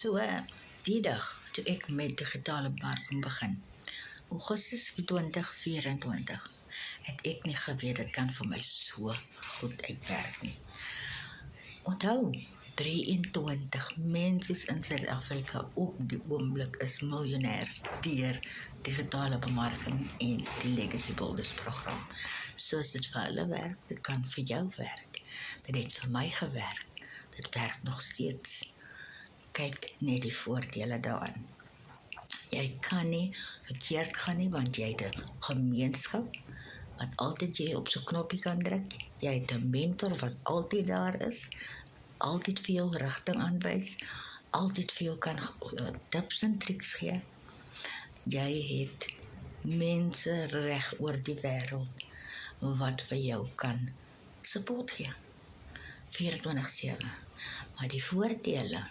So, die dag toe ek met digitale bemarking begin, Augustus 2024, het ek nie geweet dit kan vir my so goed uitwerk nie. Onthou, 23 mense in Suid-Afrika op die oomblik is miljonêers deur digitale bemarking en die Legacy Builders program. Soos dit vir hulle werk, dit kan vir jou werk. Dit het vir my gewerk. Dit werk nog steeds. Kyk net die voordele daarin. Jy kan nie verkeerd gaan nie, want jy het 'n gemeenskap wat altyd jy op so 'n knoppie kan druk. Jy het 'n mentor wat altyd daar is, altyd vir jou rigting aanwys, altyd vir jou kan tips en triks gee. Jy het mense reg oor die wêreld wat vir jou kan support gee. 24/7. Maar die voordele